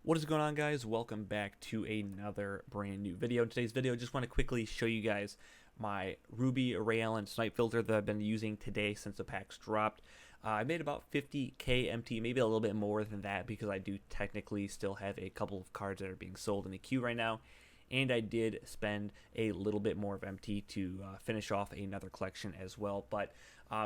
What is going on, guys? Welcome back to another brand new video. In today's video, I just want to quickly show you guys my Ruby Ray Allen snipe filter that I've been using today since the packs dropped. I made about 50k MT, maybe a little bit more than that, because I do technically still have a couple of cards that are being sold in the queue right now. And I did spend a little bit more of MT to finish off another collection as well. But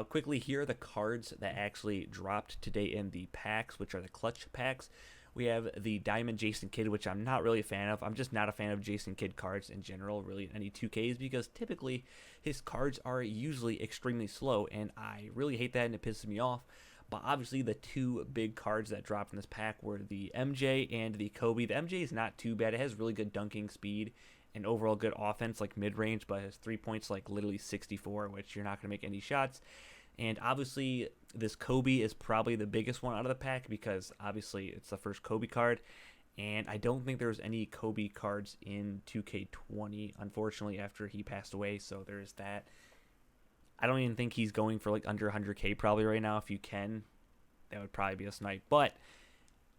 quickly, here are the cards that actually dropped today in the packs, which are the clutch packs. We have the Diamond Jason Kidd, which I'm not really a fan of. I'm just not a fan of Jason Kidd cards in general, really, in any 2Ks, because typically his cards are usually extremely slow, and I really hate that, and it pisses me off. But obviously, the two big cards that dropped in this pack were the MJ and the Kobe. The MJ is not too bad. It has really good dunking speed and overall good offense, like mid-range, but it has 3 points, like literally 64, which you're not going to make any shots. And obviously, this Kobe is probably the biggest one out of the pack because obviously it's the first Kobe card. And I don't think there's any Kobe cards in 2K20, unfortunately, after he passed away. So there's that. I don't even think he's going for like under 100k probably right now. If you can, that would probably be a snipe. But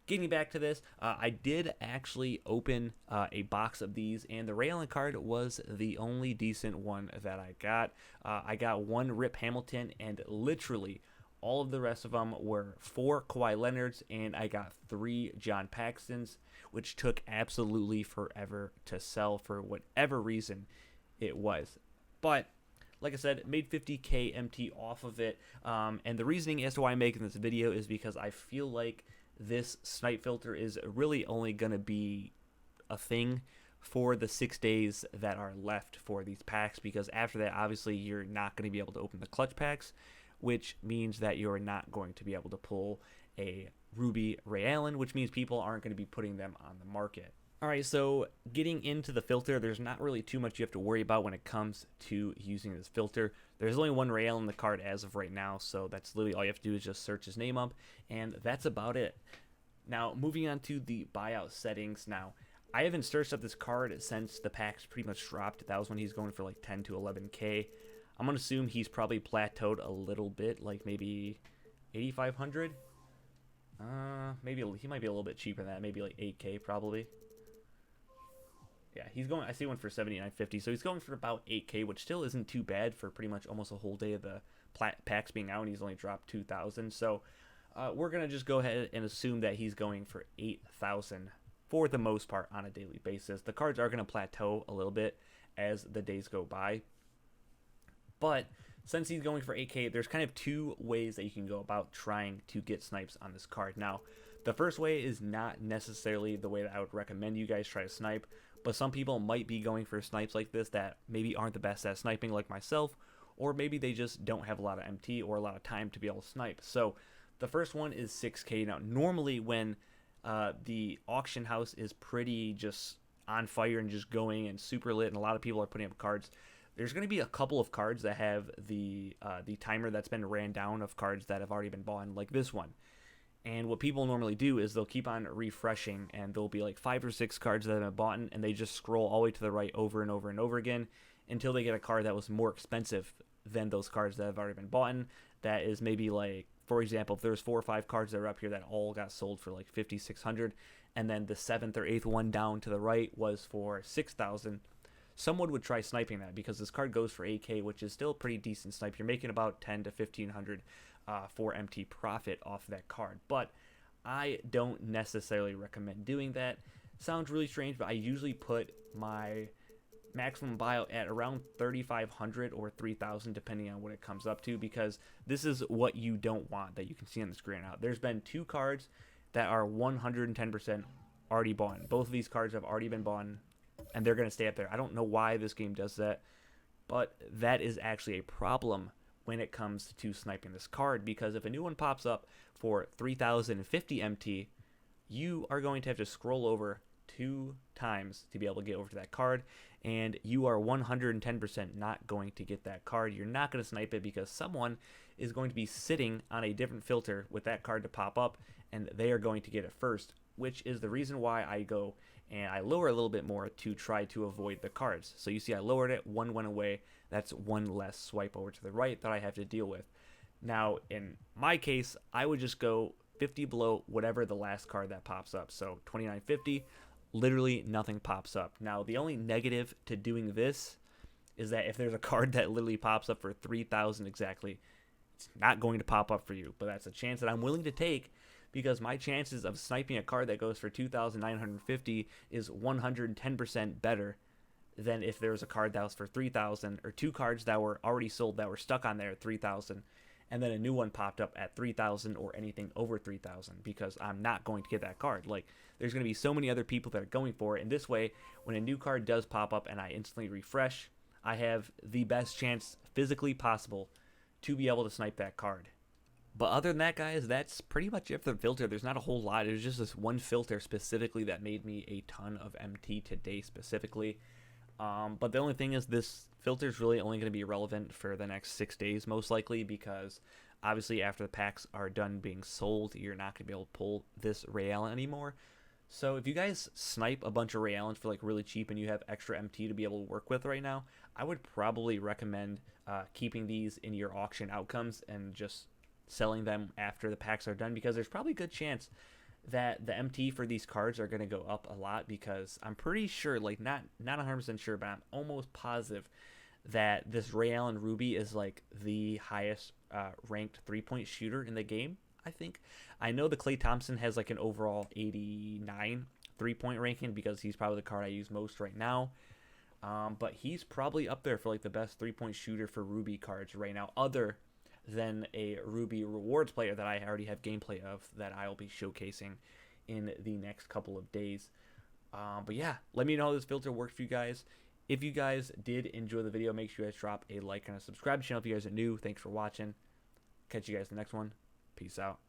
getting back to this, I did actually open a box of these, and the Ray Allen card was the only decent one that I got. I got one Rip Hamilton, and literally all of the rest of them were 4 Kawhi Leonards, and I got 3 John Paxtons, which took absolutely forever to sell for whatever reason it was. But like I said, made 50k MT off of it, and the reasoning as to why I'm making this video is because I feel like this snipe filter is really only going to be a thing for the 6 days that are left for these packs, because after that, obviously, you're not going to be able to open the clutch packs, which means that you're not going to be able to pull a Ruby Ray Allen, which means people aren't going to be putting them on the market. Alright, so getting into the filter, there's not really too much you have to worry about when it comes to using this filter. There's only one Ray Allen in the card as of right now, so that's literally all you have to do is just search his name up, and that's about it. Now, moving on to the buyout settings. Now, I haven't searched up this card since the packs pretty much dropped. That was when he's going for like 10 to 11k. I'm going to assume he's probably plateaued a little bit, like maybe 8,500. Maybe he might be a little bit cheaper than that, maybe like 8k probably. Yeah, he's going. I see one for 79.50, so he's going for about 8k, which still isn't too bad for pretty much almost a whole day of the packs being out, and he's only dropped 2,000. So we're gonna just go ahead and assume that he's going for 8,000 for the most part on a daily basis. The cards are gonna plateau a little bit as the days go by, but since he's going for 8k, there's kind of 2 ways that you can go about trying to get snipes on this card. Now, the first way is not necessarily the way that I would recommend you guys try to snipe, but some people might be going for snipes like this that maybe aren't the best at sniping like myself, or maybe they just don't have a lot of MT or a lot of time to be able to snipe. So the first one is 6k. Now, normally when the auction house is pretty just on fire and just going and super lit and a lot of people are putting up cards, there's going to be a couple of cards that have the timer that's been ran down of cards that have already been bought, like this one. And what people normally do is they'll keep on refreshing, and there'll be like 5 or 6 cards that have been bought, and they just scroll all the way to the right over and over and over again until they get a card that was more expensive than those cards that have already been bought. That is maybe like, for example, if there's 4 or 5 cards that are up here that all got sold for like 5,600, and then the 7th or 8th one down to the right was for 6,000. Someone would try sniping that because this card goes for 8k, which is still a pretty decent snipe. You're making about 10 to 1,500 for MT profit off that card. But I don't necessarily recommend doing that. Sounds really strange, but I usually put my maximum buyout at around 3,500 or 3,000 depending on what it comes up to, because this is what you don't want that you can see on the screen now. There's been 2 cards that are 110% already bought. Both of these cards have already been bought, and they're going to stay up there. I don't know why this game does that, but that is actually a problem when it comes to sniping this card, because if a new one pops up for 3,050 MT, you are going to have to scroll over 2 times to be able to get over to that card, and you are 110% not going to get that card. You're not going to snipe it because someone is going to be sitting on a different filter with that card to pop up, and they are going to get it first, which is the reason why I go and I lower a little bit more to try to avoid the cards. So you see I lowered it, 1 went away. That's 1 less swipe over to the right that I have to deal with. Now, in my case, I would just go 50 below whatever the last card that pops up. So 2950, literally nothing pops up. Now, the only negative to doing this is that if there's a card that literally pops up for 3,000 exactly, it's not going to pop up for you. But that's a chance that I'm willing to take, because my chances of sniping a card that goes for 2,950 is 110% better than if there was a card that was for 3,000, or two cards that were already sold that were stuck on there at 3,000, and then a new one popped up at 3,000 or anything over 3,000, because I'm not going to get that card. Like, there's going to be so many other people that are going for it, and this way, when a new card does pop up and I instantly refresh, I have the best chance physically possible to be able to snipe that card. But other than that, guys, that's pretty much it for the filter. There's not a whole lot. There's just this one filter specifically that made me a ton of MT today specifically. But the only thing is, this filter is really only going to be relevant for the next 6 days, most likely, because obviously after the packs are done being sold, you're not going to be able to pull this Ray Allen anymore. So if you guys snipe a bunch of Ray Allens for like really cheap and you have extra MT to be able to work with right now, I would probably recommend keeping these in your auction outcomes and just selling them after the packs are done, because there's probably a good chance that the MT for these cards are going to go up a lot, because I'm pretty sure, like not 100% sure, but I'm almost positive that this Ray Allen Ruby is like the highest ranked 3-point shooter in the game. I think. I know the Klay Thompson has like an overall 89 3-point ranking, because he's probably the card I use most right now. But he's probably up there for like the best 3-point shooter for Ruby cards right now, other than a Ruby Rewards player that I already have gameplay of that I'll be showcasing in the next couple of days. But yeah, let me know how this filter worked for you guys. If you guys did enjoy the video, make sure you guys drop a like and a subscribe to the channel if you guys are new. Thanks for watching. Catch you guys in the next one. Peace out.